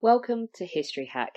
Welcome to History Hack.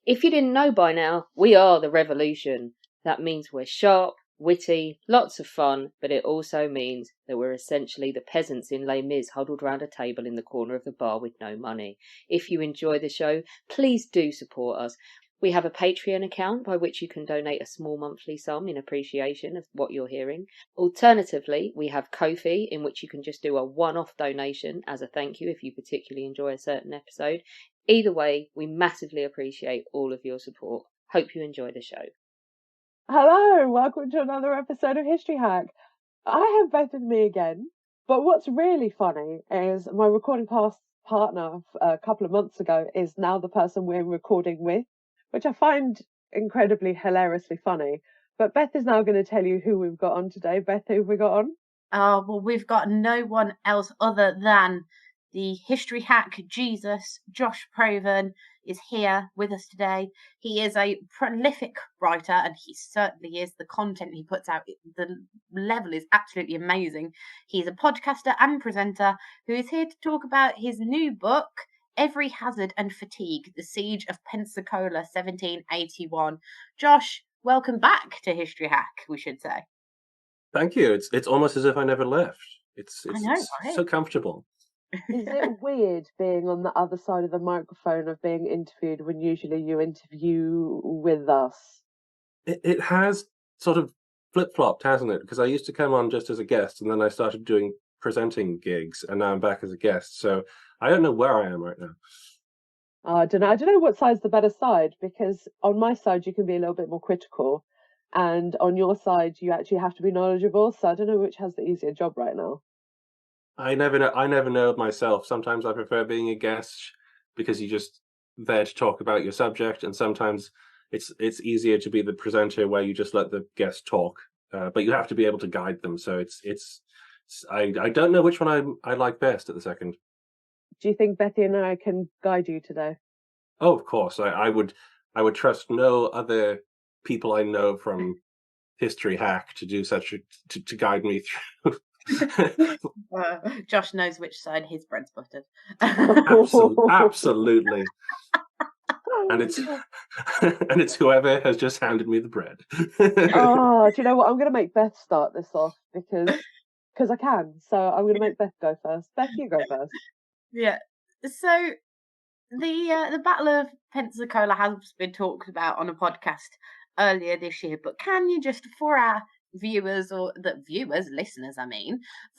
If you didn't know by now, we are the revolution. That means we're sharp, witty, lots of fun, but it also means that we're essentially the peasants in Les Mis huddled round a table in the corner of the bar with no money. If you enjoy the show, please do support us. We have a Patreon account by which you can donate a small monthly sum in appreciation of what you're hearing. Alternatively, we have Ko-fi, in which you can just do a one-off donation as a thank you if you particularly enjoy a certain episode. Either way, we massively appreciate all of your support. Hope you enjoy the show. Hello, welcome to another episode of History Hack. I have Beth with me again, but what's really funny is my recording partner a couple of months ago is now the person we're recording with, which I find incredibly hilariously funny. But Beth is now going to tell you who we've got on today. Beth, who have we got on? Oh, well, we've got no one else other than the History Hack Jesus. Josh Provan is here with us today. He is a prolific writer, and he certainly is. The content he puts out, the level is absolutely amazing. He's a podcaster and presenter who is here to talk about his new book, Every Hazard and Fatigue, The Siege of Pensacola, 1781. Josh, welcome back to History Hack, we should say. Thank you. It's almost as if I never left. It's right? so comfortable. Is it weird being on the other side of the microphone of being interviewed when usually you interview with us? It has sort of flip-flopped, hasn't it? Because I used to come on just as a guest, and then I started doing presenting gigs, and now I'm back as a guest. So I don't know where I am right now. I don't know what side's the better side, because on my side you can be a little bit more critical, and on your side you actually have to be knowledgeable. So I don't know which has the easier job right now. I never know myself. Sometimes I prefer being a guest because you're just there to talk about your subject, and sometimes it's easier to be the presenter where you just let the guest talk, but you have to be able to guide them. So I don't know which one I like best at the second. Do you think Betty and I can guide you today? Oh, of course. I would trust no other people I know from History Hack to do such to guide me through. Josh knows which side his bread's buttered. Absolutely. And it's whoever has just handed me the bread. Oh, do you know what? I'm going to make Beth start this off because I can. So I'm going to make Beth go first. Beth, you go first. Yeah. So the Battle of Pensacola has been talked about on a podcast earlier this year, but can you just, for our listeners, for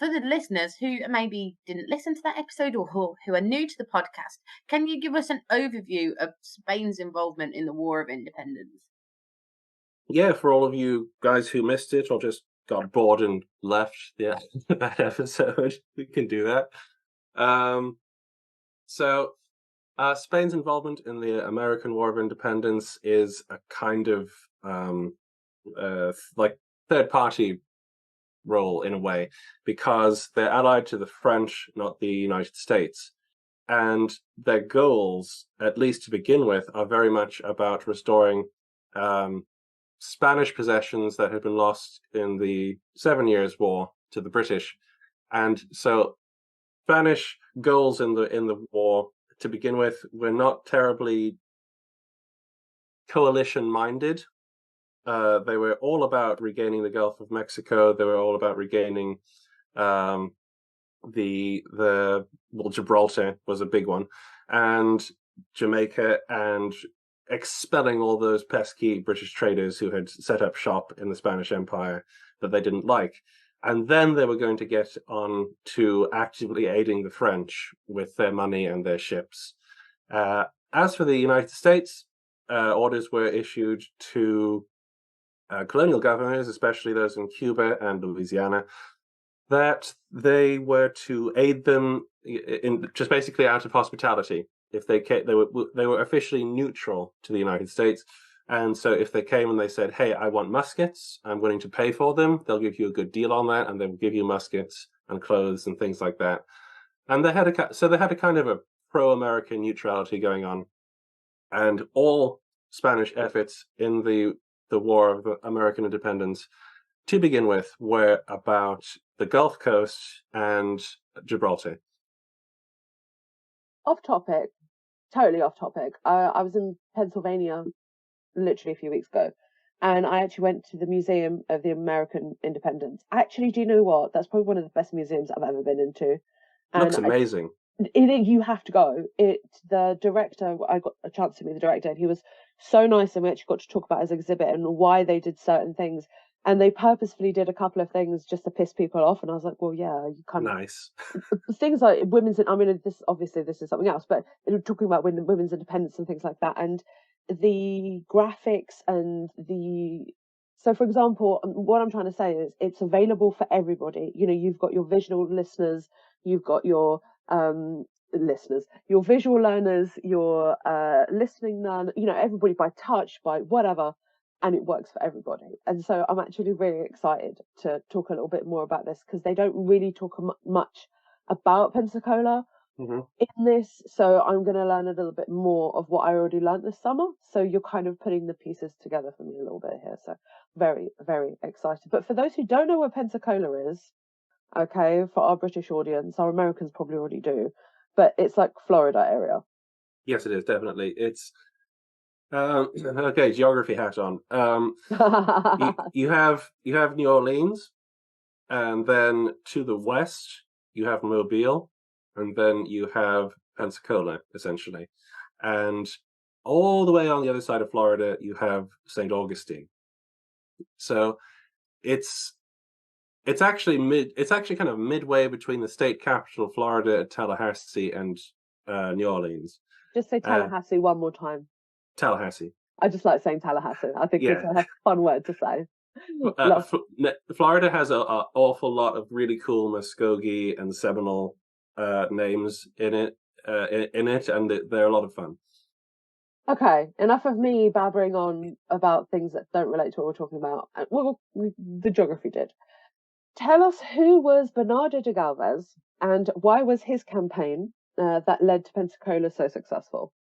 the listeners who maybe didn't listen to that episode or who are new to the podcast, can you give us an overview of Spain's involvement in the War of Independence? Yeah, for all of you guys who missed it or just got bored and left that episode, we can do that. So Spain's involvement in the American War of Independence is a kind of like third-party role in a way, because they're allied to the French, not the United States. And their goals, at least to begin with, are very much about restoring Spanish possessions that had been lost in the 7 Years' War to the British. And so Spanish goals in the war to begin with were not terribly coalition-minded. They were all about regaining the Gulf of Mexico. They were all about regaining Gibraltar was a big one, and Jamaica, and expelling all those pesky British traders who had set up shop in the Spanish Empire that they didn't like. And then they were going to get on to actively aiding the French with their money and their ships. As for the United States, orders were issued to colonial governors, especially those in Cuba and Louisiana, that they were to aid them in just basically out of hospitality. If they were officially neutral to the United States, and so if they came and they said, "Hey, I want muskets. I'm willing to pay for them," they'll give you a good deal on that, and they will give you muskets and clothes and things like that. And they had a kind of a pro-American neutrality going on, and all Spanish efforts in the War of American Independence, to begin with, were about the Gulf Coast and Gibraltar. Off topic. totally off topic. I was in Pennsylvania literally a few weeks ago, and I actually went to the Museum of the American Independence. Actually, do you know what? That's probably one of the best museums I've ever been into. Looks And amazing. you have to go. The director, I got a chance to meet the director, and he was so nice, and we actually got to talk about his exhibit and why they did certain things. And they purposefully did a couple of things just to piss people off. And I was like, well, yeah, you kind of Nice. things like women's. I mean, this obviously this is something else, but talking about women's independence and things like that, and the graphics and the. So, for example, what I'm trying to say is it's available for everybody. You know, you've got your visual listeners, you've got your listeners, your visual learners, your listening learner. You know, everybody by touch, by whatever, and it works for everybody. And so I'm actually really excited to talk a little bit more about this because they don't really talk much about Pensacola in this. So I'm going to learn a little bit more of what I already learned this summer. So you're kind of putting the pieces together for me a little bit here. So very, very excited. But for those who don't know where Pensacola is, okay, for our British audience, our Americans probably already do, but it's like Florida area. Yes, it is, definitely. It's okay, geography hat on. You have New Orleans, and then to the west you have Mobile, and then you have Pensacola, essentially. And all the way on the other side of Florida you have St. Augustine. So it's actually kind of midway between the state capital, Florida, Tallahassee, and New Orleans. Just say Tallahassee one more time. Tallahassee. I just like saying Tallahassee. I think it's a fun word to say. Florida has an awful lot of really cool Muskogee and Seminole names in it, and they're a lot of fun. Okay, enough of me babbling on about things that don't relate to what we're talking about. Well, the geography did. Tell us, who was Bernardo de Galvez, and why was his campaign that led to Pensacola so successful?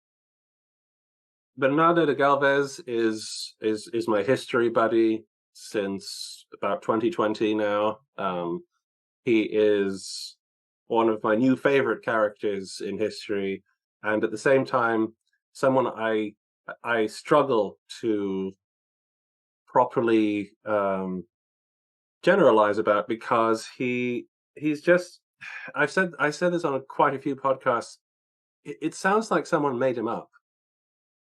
Bernardo de Galvez is my history buddy since about 2020 now. He is one of my new favorite characters in history, and at the same time, someone I struggle to properly generalize about, because he's just. I said this on quite a few podcasts. It sounds like someone made him up.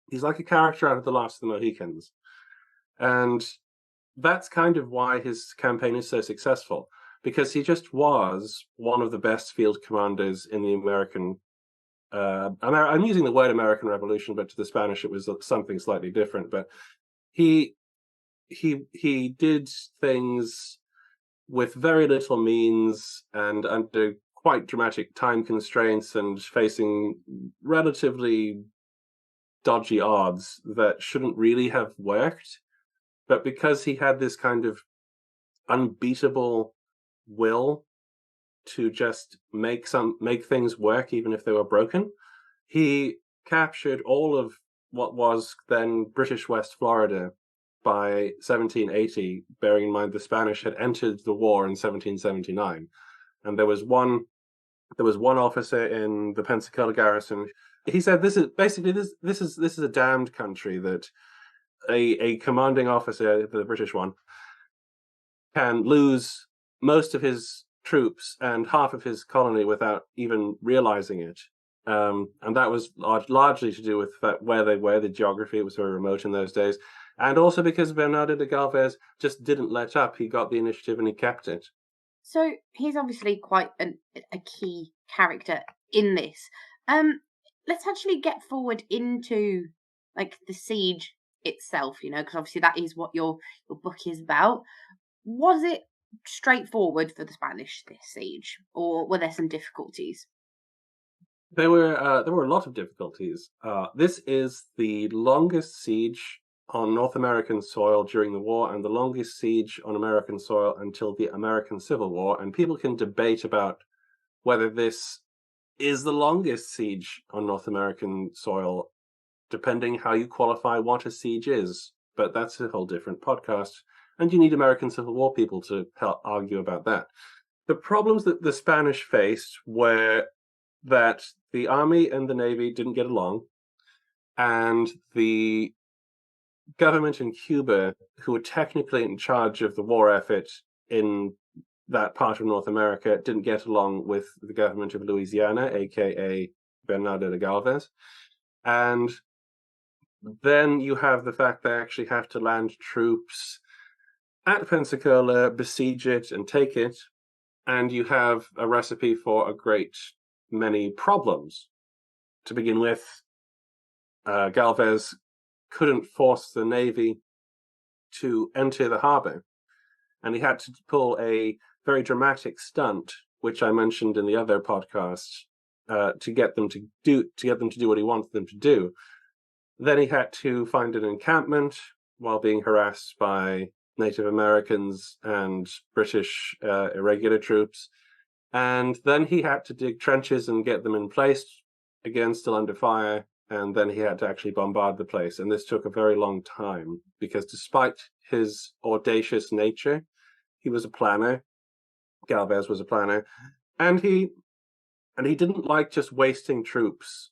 He's like a character out of The Last of the Mohicans. And that's kind of why his campaign is so successful, because he just was one of the best field commanders in the American. I'm using the word American Revolution, but to the Spanish it was something slightly different. But he did things with very little means and under quite dramatic time constraints and facing relatively dodgy odds that shouldn't really have worked. But because he had this kind of unbeatable will to just make things work even if they were broken, he captured all of what was then British West Florida by 1780, bearing in mind the Spanish had entered the war in 1779. And there was one officer in the Pensacola garrison. He said, this is a damned country that a commanding officer, the British one, can lose most of his troops and half of his colony without even realizing it. And that was largely to do with where they were, the geography. It was very remote in those days. And also because Bernardo de Galvez just didn't let up. He got the initiative and he kept it. So he's obviously quite a key character in this. Let's actually get forward into like the siege itself, because obviously that is what your book is about. Was it straightforward for the Spanish, this siege, or were there some difficulties? There were a lot of difficulties. This is the longest siege on North American soil during the war, and the longest siege on American soil until the American Civil War. And people can debate about whether this is the longest siege on North American soil, depending how you qualify what a siege is. But that's a whole different podcast, and you need American Civil War people to help argue about that. The problems that the Spanish faced were that the army and the navy didn't get along. and the government in Cuba, who were technically in charge of the war effort in that part of North America, didn't get along with the government of Louisiana, aka Bernardo de Galvez. And then you have the fact they actually have to land troops at Pensacola, besiege it, and take it. And you have a recipe for a great many problems. To begin with, Galvez couldn't force the Navy to enter the harbor, and he had to pull a very dramatic stunt, which I mentioned in the other podcast, to get them to do what he wanted them to do. Then he had to find an encampment while being harassed by Native Americans and British irregular troops. And then he had to dig trenches and get them in place, again still under fire. And then he had to actually bombard the place. And this took a very long time, because despite his audacious nature, he was a planner. Galvez was a planner. And he didn't like just wasting troops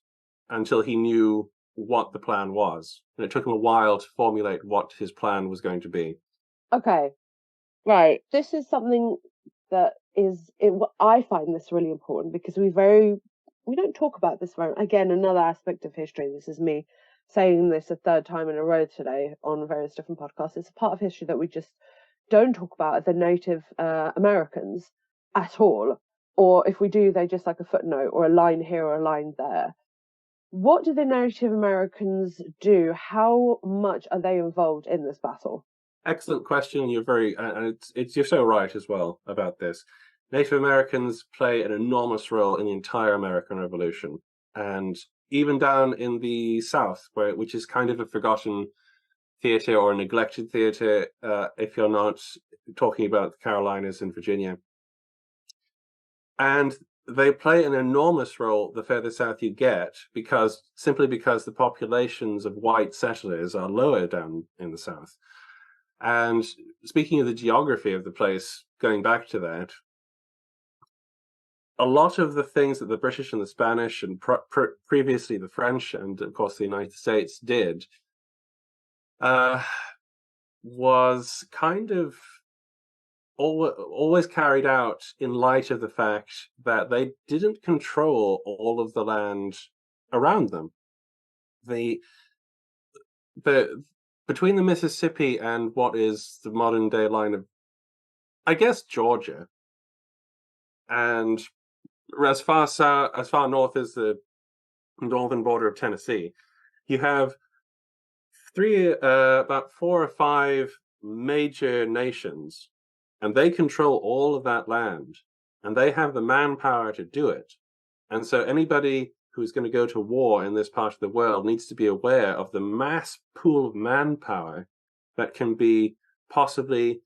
until he knew what the plan was. And it took him a while to formulate what his plan was going to be. Okay, right. This is something that I find this really important, because we don't talk about this very, again, another aspect of history. This is me saying this a third time in a row today on various different podcasts. It's a part of history that we just don't talk about, the Native Americans at all. Or if we do, they just like a footnote or a line here or a line there. What do the Native Americans do? How much are they involved in this battle? Excellent question. You're you're so right as well about this. Native Americans play an enormous role in the entire American Revolution, and even down in the South, which is kind of a forgotten theater or a neglected theater, if you're not talking about the Carolinas and Virginia. And they play an enormous role the further south you get, simply because the populations of white settlers are lower down in the South. And speaking of the geography of the place, going back to that, a lot of the things that the British and the Spanish and previously the French and, of course, the United States did was kind of always carried out in light of the fact that they didn't control all of the land around them. The between the Mississippi and what is the modern day line of, I guess, Georgia, and as far north as the northern border of Tennessee, you have about 4 or 5 major nations, and they control all of that land, and they have the manpower to do it. And so anybody who's going to go to war in this part of the world needs to be aware of the mass pool of manpower that can be possibly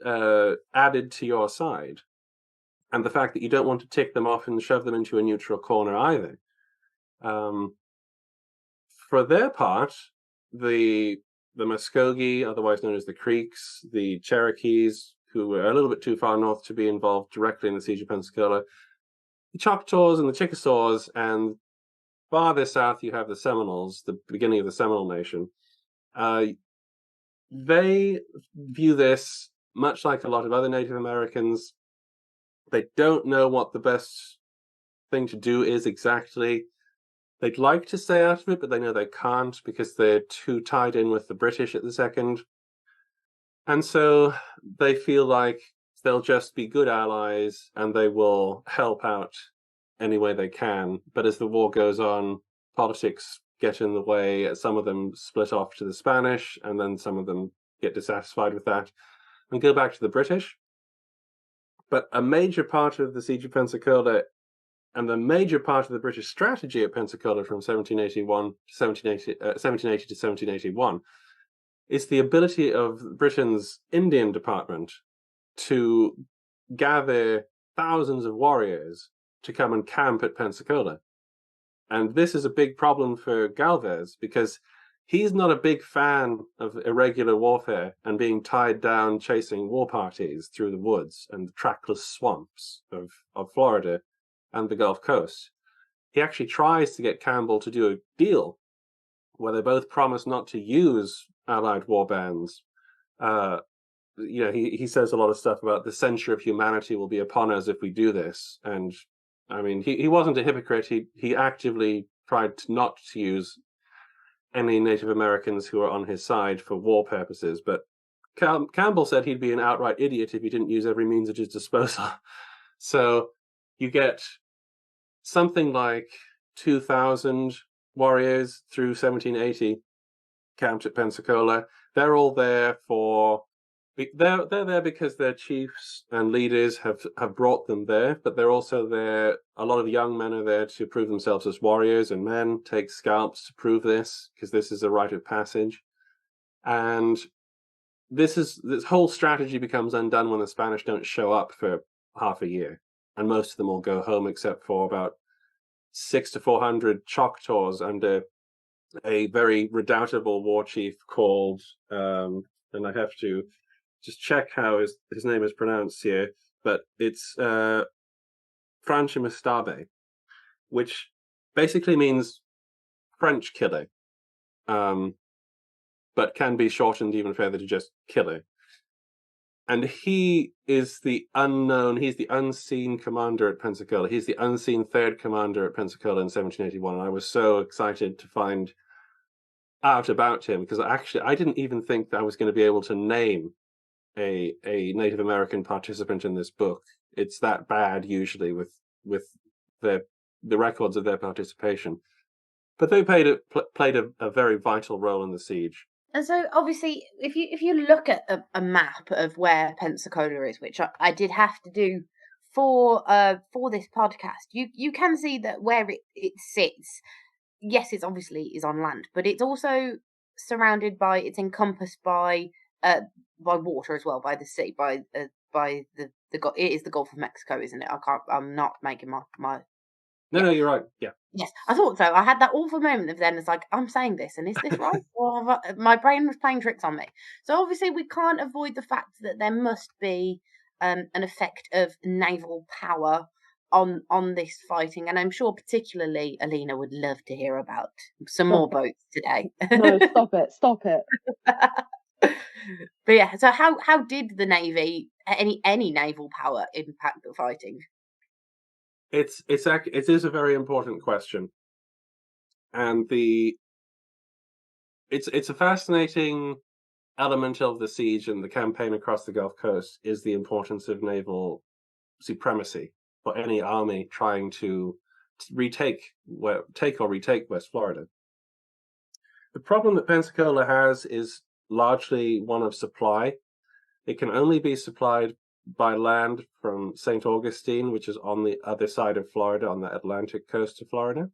added to your side, and the fact that you don't want to tick them off and shove them into a neutral corner either. For their part, the Muskogee, otherwise known as the Creeks, the Cherokees, who were a little bit too far north to be involved directly in the Siege of Pensacola, the Choctaws and the Chickasaws, and farther south you have the Seminoles, the beginning of the Seminole Nation. They view this much like a lot of other Native Americans. They don't know what the best thing to do is exactly. They'd like to stay out of it, but they know they can't because they're too tied in with the British at the second. And so they feel like they'll just be good allies and they will help out any way they can. But as the war goes on, politics get in the way. Some of them split off to the Spanish, and then some of them get dissatisfied with that and go back to the British. But a major part of the Siege of Pensacola and the major part of the British strategy at Pensacola from 1780 to 1781 is the ability of Britain's Indian Department to gather thousands of warriors to come and camp at Pensacola. And this is a big problem for Galvez, because he's not a big fan of irregular warfare and being tied down chasing war parties through the woods and the trackless swamps of Florida and the Gulf Coast. He actually tries to get Campbell to do a deal where they both promise not to use Allied warbands. He says a lot of stuff about the censure of humanity will be upon us if we do this. And I mean, he wasn't a hypocrite. He actively tried not to use any Native Americans who are on his side for war purposes. But Campbell said he'd be an outright idiot if he didn't use every means at his disposal. So you get something like 2,000 warriors through 1780 camped at Pensacola. They're all there they're there because their chiefs and leaders have brought them there, but they're also there. A lot of young men are there to prove themselves as warriors, and men take scalps to prove this, because this is a rite of passage. And this whole strategy becomes undone when the Spanish don't show up for half a year, and most of them will go home except for about 600 to 400 Choctaws under a very redoubtable war chief called, and I have to just check how his name is pronounced here, but it's Franchimistabe, which basically means French killer, but can be shortened even further to just killer. And he is the unseen commander at Pensacola. He's the unseen third commander at Pensacola in 1781. And I was so excited to find out about him, because I didn't even think that I was going to be able to name a Native American participant in this book. It's that bad usually with the records of their participation. But they played a very vital role in the siege. And so, obviously, if you look at a map of where Pensacola is, which I did have to do for this podcast, you can see that where it sits. Yes, it's obviously is on land, but it's also it's encompassed by water as well, by the sea, by the it is the Gulf of Mexico, isn't it? I'm not making my. No, you're right. Yeah. Yes, I thought so. I had that awful moment of then, it's like, I'm saying this, and is this right? Or my brain was playing tricks on me. So obviously we can't avoid the fact that there must be an effect of naval power on this fighting, and I'm sure particularly Alina would love to hear about some more boats today. No, stop it. But yeah, so how did the Navy, any naval power, impact the fighting? It is a very important question, and it's a fascinating element of the siege and the campaign across the Gulf Coast is the importance of naval supremacy for any army trying to retake West Florida. The problem that Pensacola has is largely one of supply. It can only be supplied by land from St. Augustine, which is on the other side of Florida, on the Atlantic coast of Florida.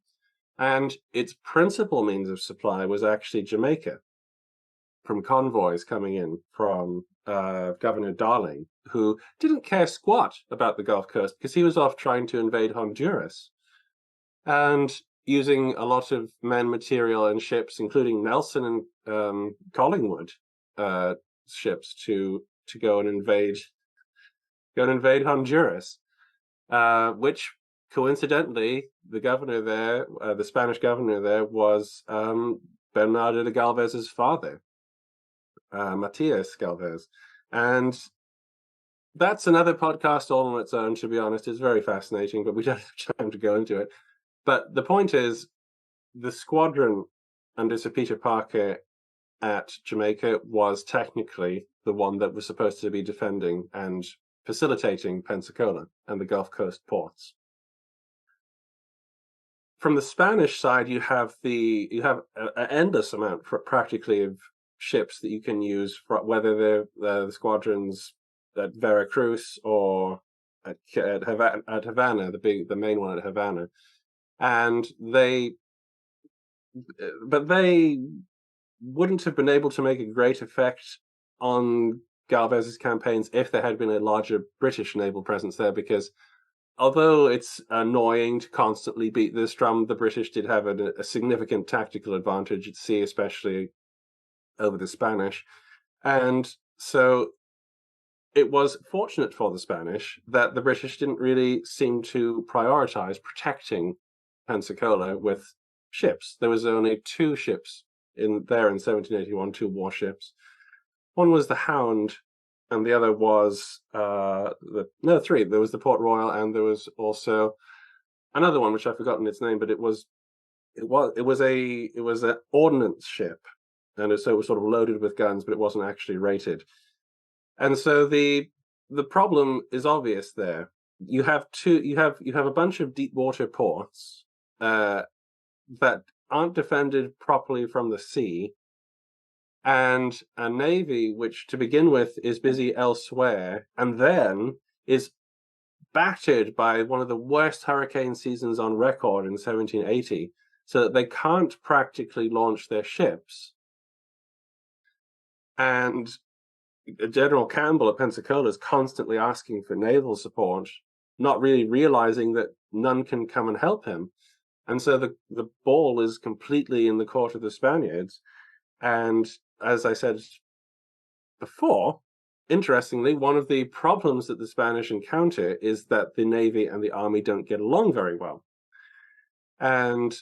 And its principal means of supply was actually Jamaica, from convoys coming in from Governor Darling, who didn't care squat about the Gulf Coast because he was off trying to invade Honduras. And using a lot of men, material, and ships, including Nelson and Collingwood ships, to go and invade Honduras, which coincidentally the governor there, the Spanish governor there, was Bernardo de Galvez's father, Matias Galvez. And that's another podcast all on its own, to be honest. It's very fascinating, but we don't have time to go into it. But the point is, the squadron under Sir Peter Parker at Jamaica was technically the one that was supposed to be defending and facilitating Pensacola and the Gulf Coast ports. From the Spanish side, you have an endless amount, practically, of ships that you can use, whether they're the squadrons at Veracruz or at Havana, the main one at Havana, and they wouldn't have been able to make a great effect on Galvez's campaigns if there had been a larger British naval presence there, because although it's annoying to constantly beat this drum, the British did have a significant tactical advantage at sea, especially over the Spanish. And so it was fortunate for the Spanish that the British didn't really seem to prioritize protecting Pensacola with ships. There was only 2 ships in 1781, 2 warships. One was the Hound, and the other was 3. There was the Port Royal, and there was also another one which I've forgotten its name, but it was an ordnance ship, and so it was sort of loaded with guns, but it wasn't actually rated. And so the problem is obvious there. You have a bunch of deep water ports that aren't defended properly from the sea, and a navy which, to begin with, is busy elsewhere, and then is battered by one of the worst hurricane seasons on record in 1780, so that they can't practically launch their ships. And General Campbell at Pensacola is constantly asking for naval support, not really realizing that none can come and help him. And so the ball is completely in the court of the Spaniards. And as I said before, interestingly, one of the problems that the Spanish encounter is that the Navy and the Army don't get along very well. And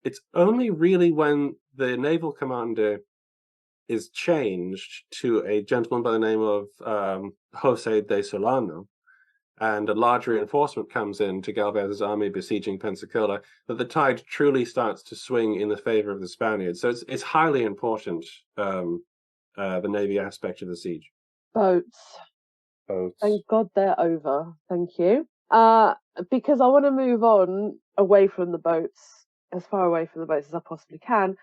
it's only really when the naval commander is changed to a gentleman by the name of José de Solano, and a large reinforcement comes in to Galvez's army besieging Pensacola, that the tide truly starts to swing in the favor of the Spaniards. So it's highly important, the Navy aspect of the siege. Boats. Thank God they're over. Thank you. Because I want to move on away from the boats, as far away from the boats as I possibly can.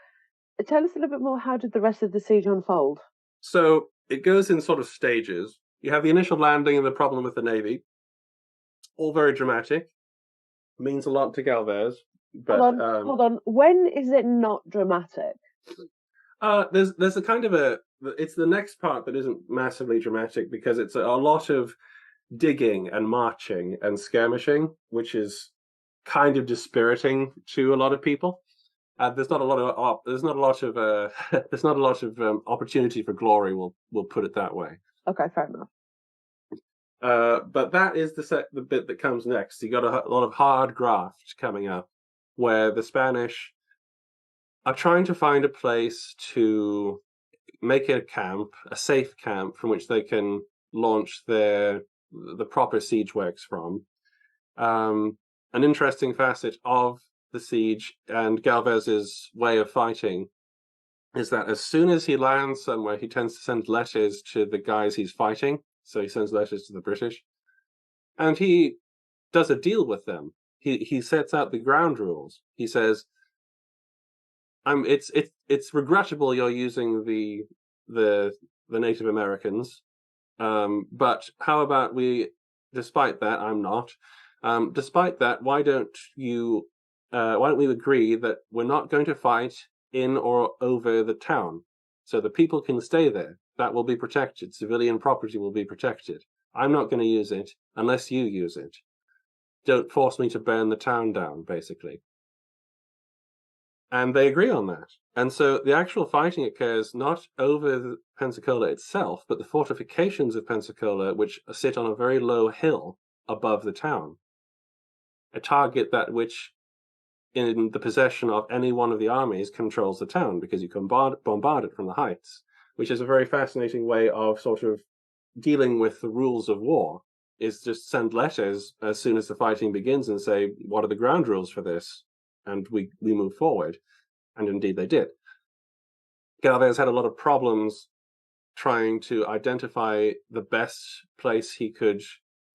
Tell us a little bit more, how did the rest of the siege unfold? So it goes in sort of stages. You have the initial landing and the problem with the Navy. All very dramatic. Means a lot to Galvez. But hold on. When is it not dramatic? There's a kind of it's the next part that isn't massively dramatic, because it's a lot of digging and marching and skirmishing, which is kind of dispiriting to a lot of people. There's not a lot of opportunity for glory. We'll put it that way. Okay, fair enough. But that is the bit that comes next. You got a lot of hard graft coming up, where the Spanish are trying to find a place to make a camp, a safe camp from which they can launch the proper siege works from. An interesting facet of the siege and Galvez's way of fighting is that as soon as he lands somewhere, he tends to send letters to the guys he's fighting. So he sends letters to the British, and he does a deal with them. He sets out the ground rules. He says, it's regrettable you're using the Native Americans, but how about despite that, I'm not. Despite that, why don't we agree that we're not going to fight in or over the town, so the people can stay there. That will be protected. Civilian property will be protected. I'm not going to use it unless you use it. Don't force me to burn the town down, basically. And they agree on that. And so the actual fighting occurs not over Pensacola itself, but the fortifications of Pensacola, which sit on a very low hill above the town. A target which, in the possession of any one of the armies, controls the town, because you can bombard it from the heights, which is a very fascinating way of sort of dealing with the rules of war, is just send letters as soon as the fighting begins and say, what are the ground rules for this? And we move forward. And indeed they did. Galvez had a lot of problems trying to identify the best place he could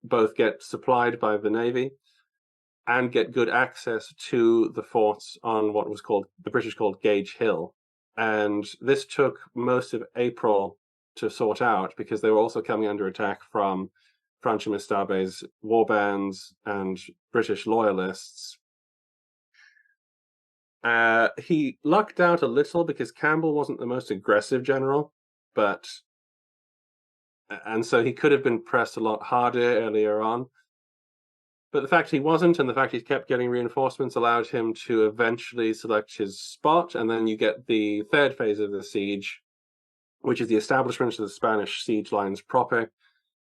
both get supplied by the Navy and get good access to the forts on what was the British called Gage Hill. And this took most of April to sort out, because they were also coming under attack from Franco Mistabe's war bands and British loyalists. He lucked out a little because Campbell wasn't the most aggressive general, and so he could have been pressed a lot harder earlier on. But the fact he wasn't, and the fact he kept getting reinforcements, allowed him to eventually select his spot. And then you get the third phase of the siege, which is the establishment of the Spanish siege lines proper,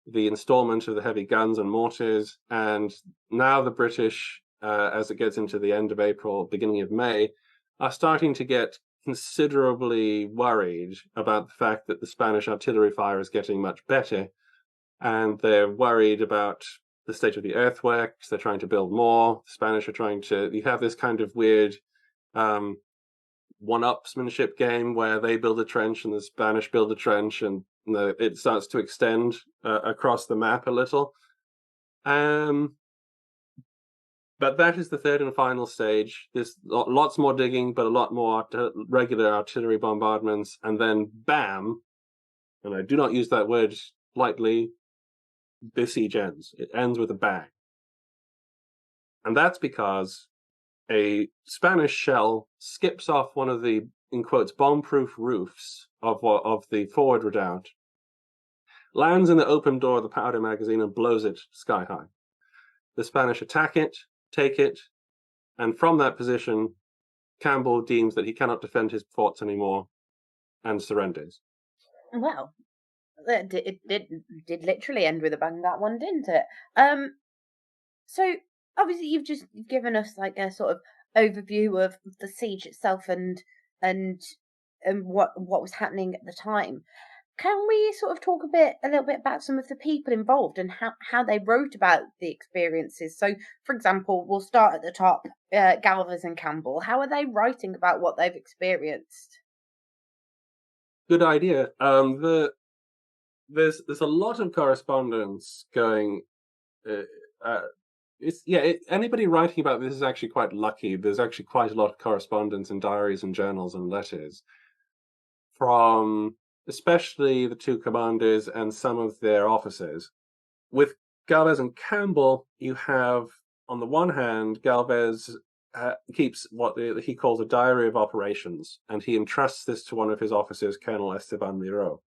the installment of the heavy guns and mortars. And now the British, as it gets into the end of April, beginning of May, are starting to get considerably worried about the fact that the Spanish artillery fire is getting much better, and they're worried about the state of the earthworks. They're trying to build more. The Spanish are trying to. You have this kind of weird one-upsmanship game where they build a trench and the Spanish build a trench, and it starts to extend across the map a little. But that is the third and final stage. There's lots more digging, but a lot more regular artillery bombardments, and then bam, and I do not use that word lightly, the siege ends. It ends with a bang. And that's because a Spanish shell skips off one of the, in quotes, bomb-proof roofs of the forward redoubt, lands in the open door of the powder magazine, and blows it sky high. The Spanish attack it, take it, and from that position, Campbell deems that he cannot defend his forts anymore and surrenders. Well, it did literally end with a bang, that one, didn't it? So obviously you've just given us like a sort of overview of the siege itself and what was happening at the time. Can we sort of talk a little bit about some of the people involved and how they wrote about the experiences? So, for example, we'll start at the top, Galvez and Campbell. How are they writing about what they've experienced? Good idea. There's a lot of correspondence going. Anybody writing about this is actually quite lucky. There's actually quite a lot of correspondence in diaries and journals and letters from especially the two commanders and some of their officers. With Galvez and Campbell, you have, on the one hand, Galvez keeps what he calls a diary of operations, and he entrusts this to one of his officers, Colonel Esteban Miro.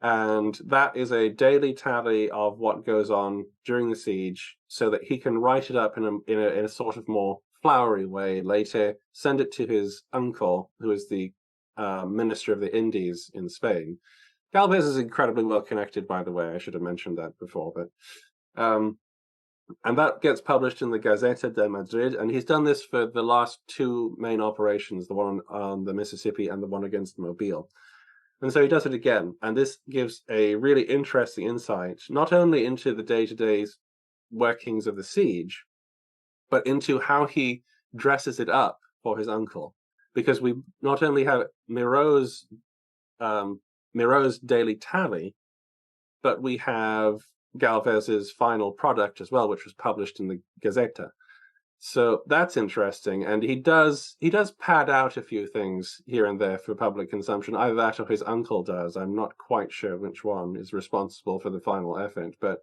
And that is a daily tally of what goes on during the siege, so that he can write it up in a sort of more flowery way later, send it to his uncle, who is the Minister of the Indies in Spain. Galvez is incredibly well connected, by the way. I should have mentioned that before, but and that gets published in the Gaceta de Madrid, and he's done this for the last two main operations, the one on the Mississippi and the one against Mobile. And so he does it again, and this gives a really interesting insight, not only into the day-to-day workings of the siege, but into how he dresses it up for his uncle. Because we not only have Miro's daily tally, but we have Galvez's final product as well, which was published in the Gazeta. So that's interesting, and he does pad out a few things here and there for public consumption. Either that or his uncle does. I'm not quite sure which one is responsible for the final effort, but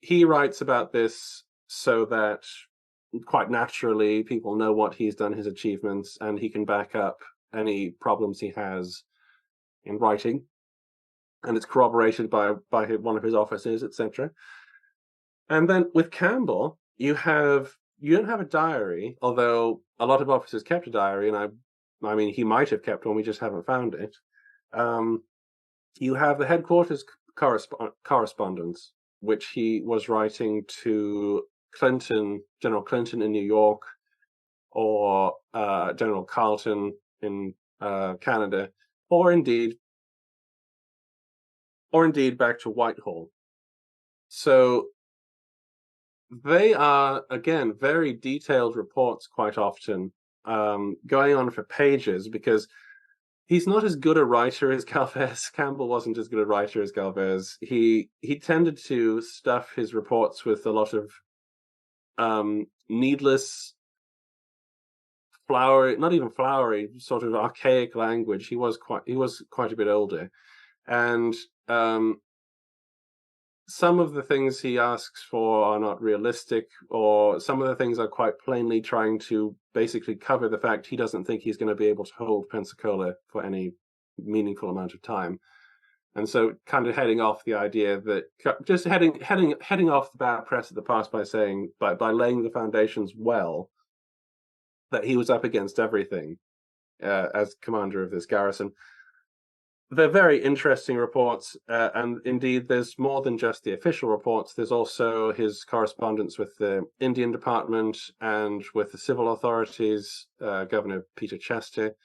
he writes about this so that quite naturally people know what he's done, his achievements, and he can back up any problems he has in writing, and it's corroborated by one of his officers, etc. And then with Campbell, you don't have a diary, although a lot of officers kept a diary, and I mean he might have kept one, we just haven't found it. You have the headquarters correspondence, which he was writing to General Clinton in New York, or General Carleton in Canada, or indeed back to Whitehall. So they are, again, very detailed reports quite often, going on for pages, because he's not as good a writer as Galvez. Campbell wasn't as good a writer as Galvez. He tended to stuff his reports with a lot of needless, not even flowery, sort of archaic language. He was quite a bit older, and some of the things he asks for are not realistic, or some of the things are quite plainly trying to basically cover the fact he doesn't think he's going to be able to hold Pensacola for any meaningful amount of time. And so kind of heading off the idea that just heading off the bad press of the past by saying, by laying the foundations well, that he was up against everything as commander of this garrison. they're very interesting reports, and indeed there's more than just the official reports. There's also his correspondence with the Indian Department and with the civil authorities, Governor Peter Chester,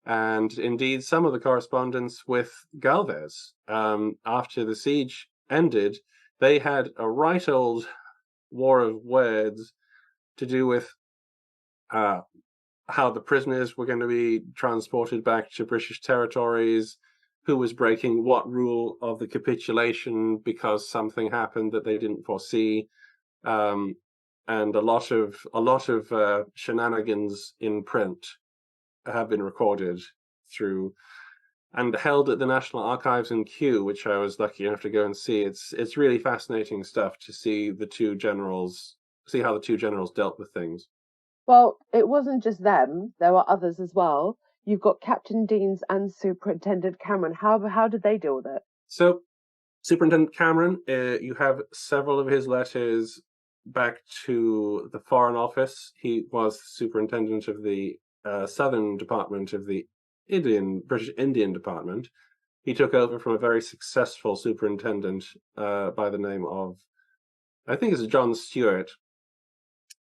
and indeed some of the correspondence with Galvez. After the siege ended, they had a right old war of words to do with how the prisoners were going to be transported back to British territories, who was breaking what rule of the capitulation because something happened that they didn't foresee, and a lot of shenanigans in print have been recorded through and held at the National Archives in Kew, which I was lucky enough to go and see. It's really fascinating stuff to see how the two generals dealt with things. Well, it wasn't just them. There were others as well. You've got Captain Deans and Superintendent Cameron. How did they deal with it? So, Superintendent Cameron, you have several of his letters back to the Foreign Office. He was superintendent of the Southern Department of the British Indian Department. He took over from a very successful superintendent by the name of, I think it's John Stewart,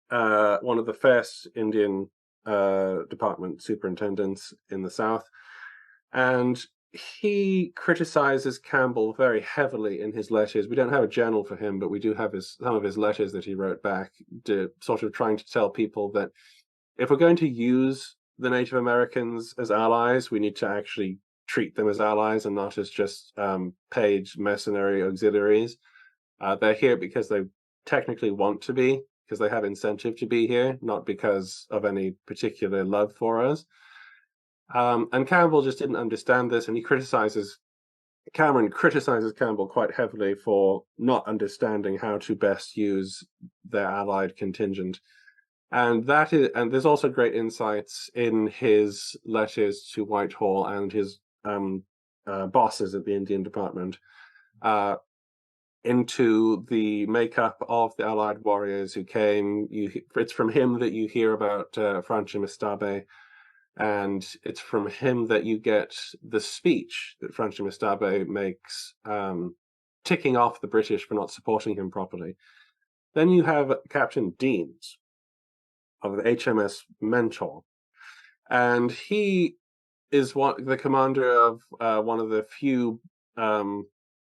one of the first Indian department superintendents in the South. And he criticizes Campbell very heavily in his letters. We don't have a journal for him, but we do have some of his letters that he wrote back, sort of trying to tell people that if we're going to use the Native Americans as allies, we need to actually treat them as allies and not as just paid mercenary auxiliaries. They're here because they technically want to be, because they have incentive to be here, not because of any particular love for us. And Campbell just didn't understand this, and Cameron criticizes Campbell quite heavily for not understanding how to best use their allied contingent. And there's also great insights in his letters to Whitehall and his bosses at the Indian Department into the makeup of the allied warriors who came. It's from him that you hear about Francis Mistabe. And it's from him that you get the speech that Francis Mistabe makes, ticking off the British for not supporting him properly. Then you have Captain Deans of the HMS Mentor, and he is the commander of one of the few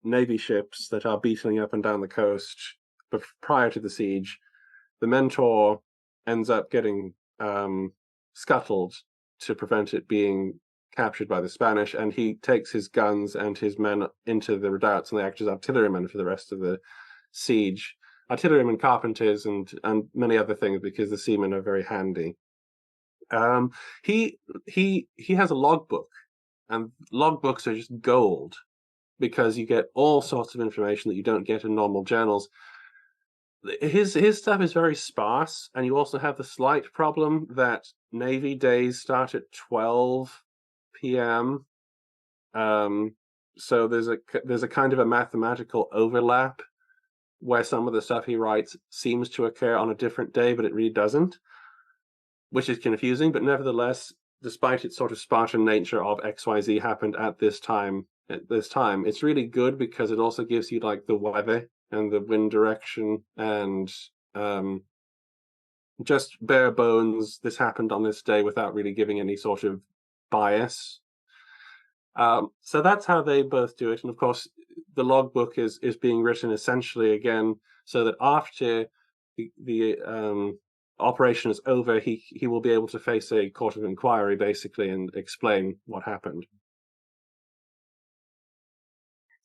Navy ships that are beetling up and down the coast prior to the siege. The Mentor ends up getting scuttled to prevent it being captured by the Spanish, and he takes his guns and his men into the redoubts, and they act as artillerymen for the rest of the siege. Artillerymen, carpenters, and many other things, because the seamen are very handy. He has a logbook, and logbooks are just gold because you get all sorts of information that you don't get in normal journals. His stuff is very sparse, and you also have the slight problem that Navy days start at 12 p.m. So there's a kind of a mathematical overlap where some of the stuff he writes seems to occur on a different day, but it really doesn't, which is confusing. But nevertheless, despite its sort of Spartan nature of XYZ happened at this time, it's really good because it also gives you like the weather and the wind direction and just bare bones, this happened on this day, without really giving any sort of bias. So that's how they both do it. And of course, the logbook is being written essentially again so that after the operation is over, he will be able to face a court of inquiry, basically, and explain what happened.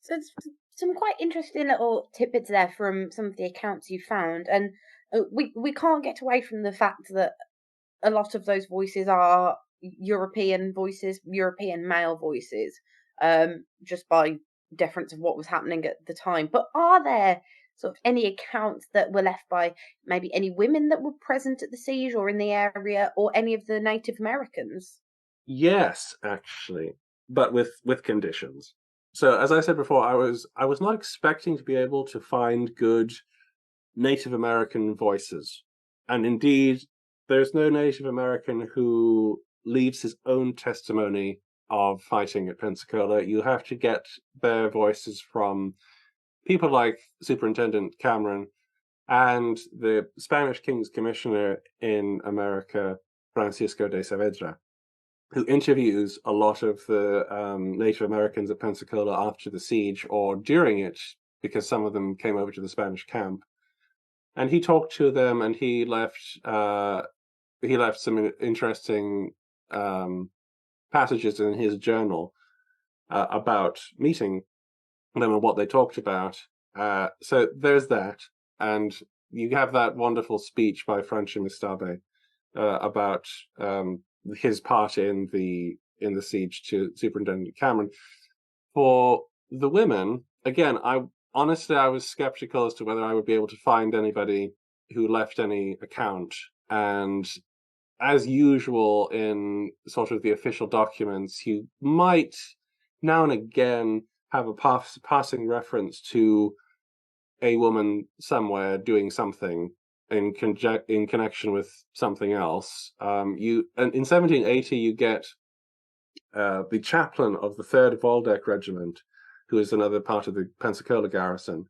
So it's some quite interesting little tidbits there from some of the accounts you found, and we can't get away from the fact that a lot of those voices are European voices, European male voices, just by deference of what was happening at the time. But are there sort of any accounts that were left by maybe any women that were present at the siege or in the area, or any of the Native Americans? Yes, actually, but with conditions. So as I said before, I was not expecting to be able to find good Native American voices. And indeed, there's no Native American who leaves his own testimony of fighting at Pensacola, you have to get their voices from people like Superintendent Cameron and the Spanish King's Commissioner in America, Francisco de Saavedra, who interviews a lot of the Native Americans at Pensacola after the siege or during it, because some of them came over to the Spanish camp. And he talked to them, and he left some interesting passages in his journal about meeting them and what they talked about. So there's that, and you have that wonderful speech by Franchi Mistabe about his part in the siege to Superintendent Cameron. For the women, again, I was skeptical as to whether I would be able to find anybody who left any account, and as usual in sort of the official documents, you might now and again have a passing reference to a woman somewhere doing something in connection with something else. And in 1780, you get the chaplain of the 3rd Waldeck Regiment, who is another part of the Pensacola garrison,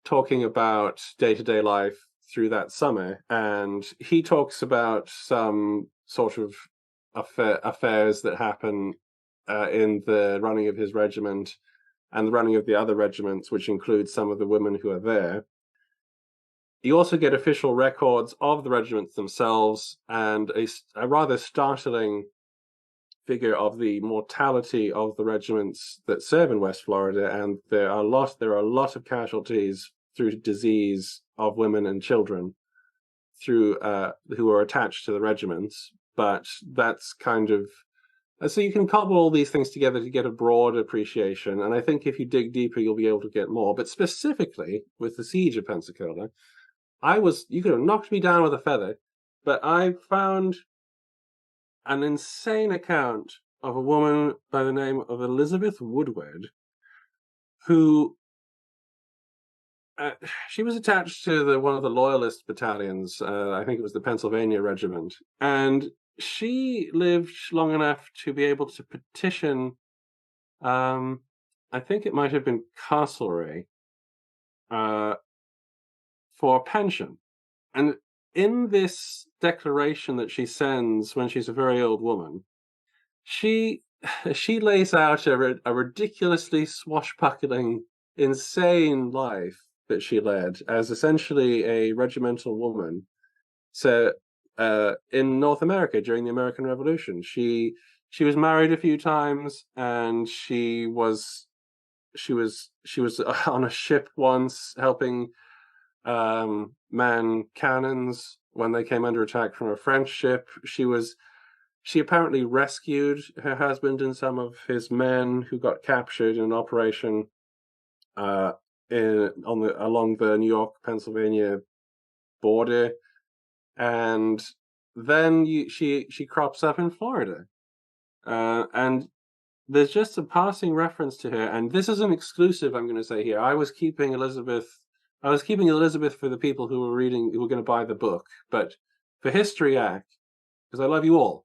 talking about day-to-day life through that summer, and he talks about some sort of affairs that happen in the running of his regiment and the running of the other regiments, which includes some of the women who are there. You also get official records of the regiments themselves and a rather startling figure of the mortality of the regiments that serve in West Florida, and there are a lot of casualties through disease of women and children through who are attached to the regiments. But that's kind of so you can cobble all these things together to get a broad appreciation, and I think if you dig deeper, you'll be able to get more. But specifically with the Siege of Pensacola, you could have knocked me down with a feather, but I found an insane account of a woman by the name of Elizabeth Woodward, who she was attached to one of the Loyalist battalions. I think it was the Pennsylvania Regiment, and she lived long enough to be able to petition. I think it might have been Castlereagh for a pension, and in this declaration that she sends when she's a very old woman, she lays out a ridiculously swashbuckling, insane life that she led as essentially a regimental woman. So in North America during the American Revolution, she was married a few times, and she was on a ship once helping man cannons when they came under attack from a French ship. She apparently rescued her husband and some of his men who got captured in an operation along the New York-Pennsylvania border, and then she crops up in Florida, and there's just a passing reference to her. And this is an exclusive, I'm going to say here. I was keeping Elizabeth for the people who were going to buy the book, but for History Hack, because I love you all,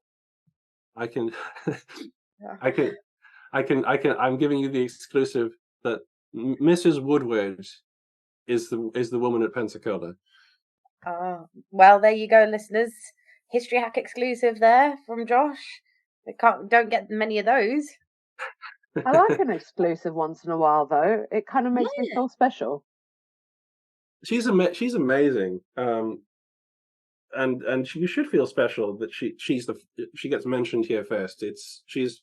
I'm giving you the exclusive that Mrs. Woodward is the woman at Pensacola. Well, there you go, listeners. History Hack exclusive there from Josh. Don't get many of those. I like an exclusive once in a while, though. It kind of makes me feel special. She's amazing. And you should feel special that she gets mentioned here first. She's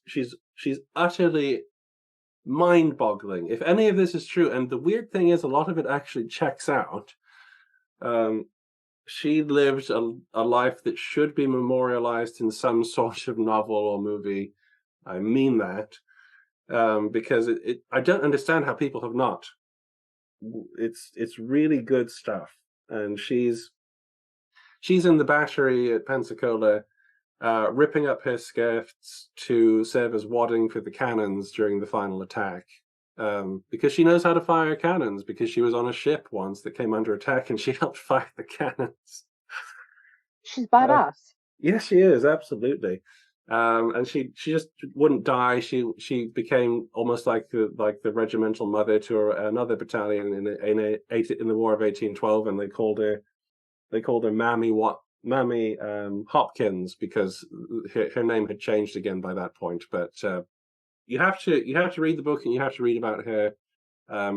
utterly mind-boggling. If any of this is true, and the weird thing is, a lot of it actually checks out. She lived a life that should be memorialized in some sort of novel or movie. I mean that, because I don't understand how people have not. It's really good stuff, and she's in the battery at Pensacola, ripping up her skirts to serve as wadding for the cannons during the final attack, because she knows how to fire cannons, because she was on a ship once that came under attack and she helped fire the cannons. She's badass. Yes, she is, absolutely. And she just wouldn't die. She became almost like the regimental mother to another battalion in the War of 1812, and they called her Mammy Hopkins, because her name had changed again by that point. But you have to read the book, and you have to read about her.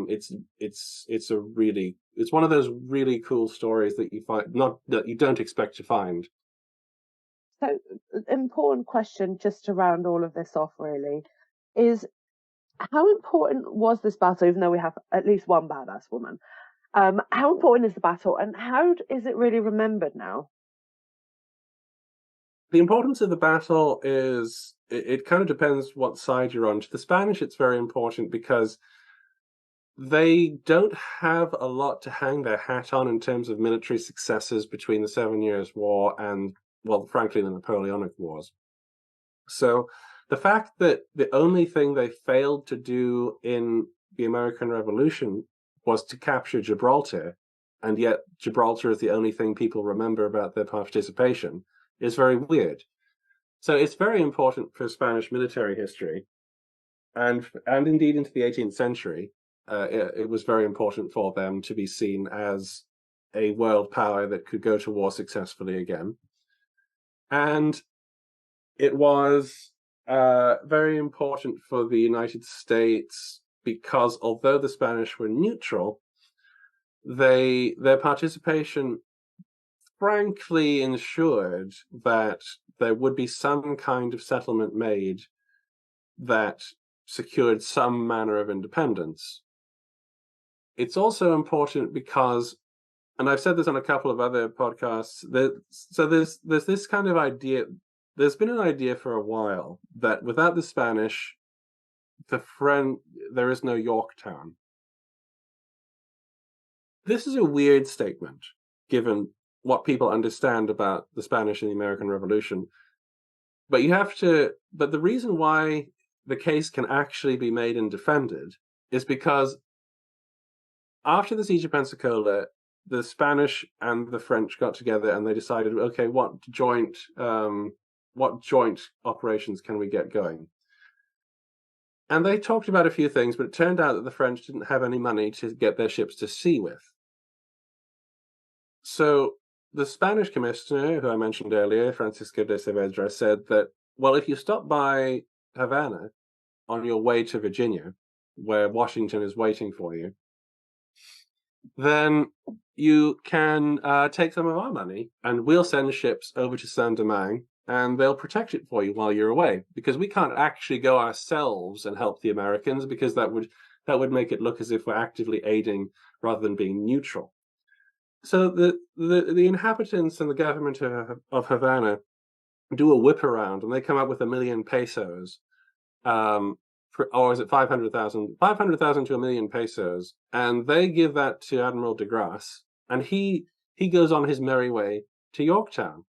It's one of those really cool stories that you don't expect to find. So, important question just to round all of this off really is, how important was this battle, even though we have at least one badass woman? How important is the battle, and how is it really remembered now? The importance of the battle is, it kind of depends what side you're on. To the Spanish, it's very important because they don't have a lot to hang their hat on in terms of military successes between the 7 Years' War and, well, frankly, the Napoleonic Wars. So the fact that the only thing they failed to do in the American Revolution was to capture Gibraltar, and yet Gibraltar is the only thing people remember about their participation, is very weird. So it's very important for Spanish military history, and indeed into the 18th century. It was very important for them to be seen as a world power that could go to war successfully again. And it was very important for the United States because, although the Spanish were neutral, their participation frankly ensured that there would be some kind of settlement made that secured some manner of independence. It's also important because, and I've said this on a couple of other podcasts, there's this kind of idea. There's been an idea for a while that without the Spanish, there is no Yorktown. This is a weird statement, given what people understand about the Spanish and the American Revolution. But the reason why the case can actually be made and defended is because after the Siege of Pensacola, the Spanish and the French got together and they decided, okay, what joint operations can we get going? And they talked about a few things, but it turned out that the French didn't have any money to get their ships to sea with. So the Spanish commissioner, who I mentioned earlier, Francisco de Saavedra, said that, well, if you stop by Havana on your way to Virginia, where Washington is waiting for you, then you can take some of our money and we'll send ships over to Saint-Domingue and they'll protect it for you while you're away, because we can't actually go ourselves and help the Americans, because that would make it look as if we're actively aiding rather than being neutral. So the inhabitants and the government of Havana do a whip around and they come up with 1 million pesos, or is it 500,000? 500,000 to 1 million pesos, and they give that to Admiral de Grasse, and he goes on his merry way to Yorktown.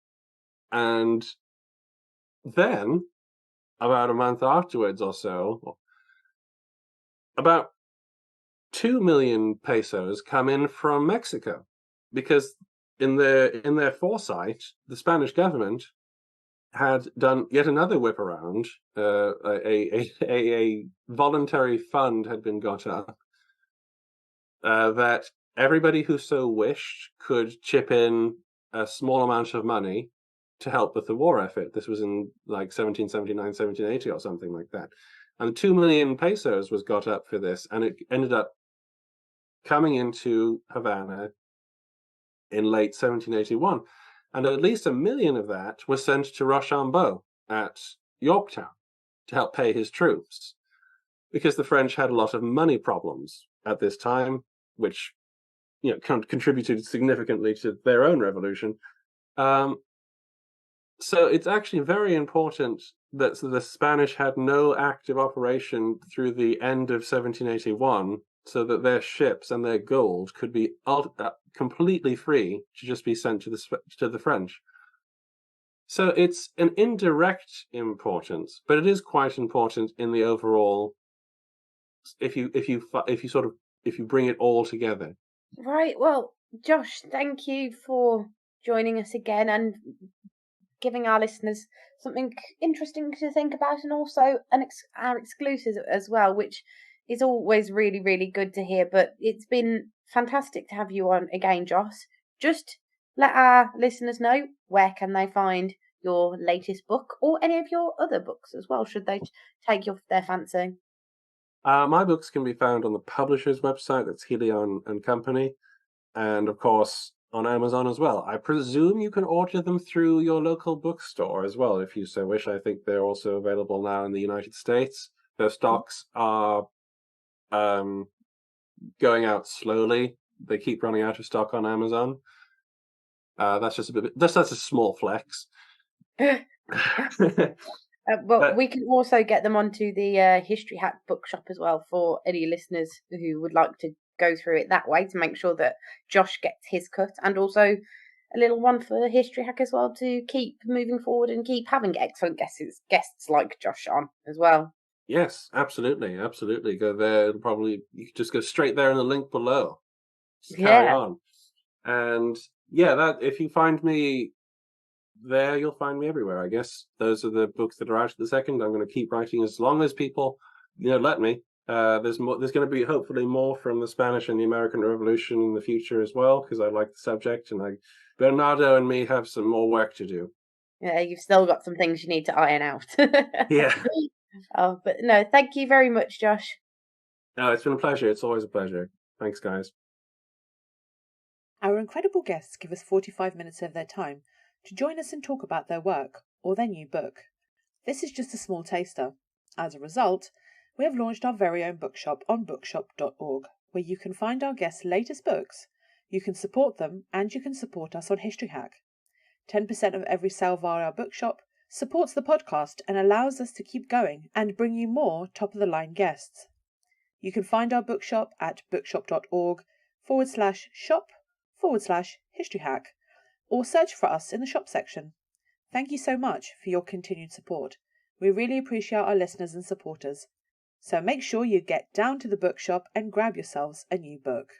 And then, about a month afterwards or so, about 2 million pesos come in from Mexico, because in their foresight, the Spanish government had done yet another whip around. A voluntary fund had been got up that everybody who so wished could chip in a small amount of money to help with the war effort. This was in like 1779, 1780 or something like that. And 2 million pesos was got up for this, and it ended up coming into Havana in late 1781. And at least 1 million of that was sent to Rochambeau at Yorktown to help pay his troops, because the French had a lot of money problems at this time, which contributed significantly to their own revolution. So it's actually very important that the Spanish had no active operation through the end of 1781, so that their ships and their gold could be completely free to just be sent to the French. So it's an indirect importance, but it is quite important in the overall. If you bring it all together. Right. Well, Josh, thank you for joining us again and giving our listeners something interesting to think about, and also our exclusives as well, which is always really, really good to hear. But it's been fantastic to have you on again, Joss. Just let our listeners know, where can they find your latest book or any of your other books as well, should they take their fancy? My books can be found on the publisher's website, that's Helion and Company, and of course on Amazon as well. I presume you can order them through your local bookstore as well, if you so wish. I think they're also available now in the United States. Their stocks are going out slowly. They keep running out of stock on Amazon. That's a small flex. Well, we can also get them onto the History Hack bookshop as well for any listeners who would like to go through it that way, to make sure that Josh gets his cut, and also a little one for History Hack as well, to keep moving forward and keep having excellent guests like Josh on as well. Yes, absolutely. Go there. You can just go straight there in the link below. Just carry on. And yeah, that if you find me there, you'll find me everywhere. I guess those are the books that are out at the second. I'm going to keep writing as long as people, let me. There's more. There's going to be hopefully more from the Spanish and the American Revolution in the future as well, because I like the subject, and Bernardo and me have some more work to do. Yeah, you've still got some things you need to iron out. Yeah. Oh, but no, thank you very much, Josh. No, it's been a pleasure. It's always a pleasure. Thanks, guys. Our incredible guests give us 45 minutes of their time to join us and talk about their work or their new book. This is just a small taster. As a result, we have launched our very own bookshop on bookshop.org, where you can find our guests' latest books, you can support them, and you can support us on History Hack. 10% of every sale via our bookshop supports the podcast and allows us to keep going and bring you more top-of-the-line guests. You can find our bookshop at bookshop.org/shop/History Hack, or search for us in the shop section. Thank you so much for your continued support. We really appreciate our listeners and supporters. So make sure you get down to the bookshop and grab yourselves a new book.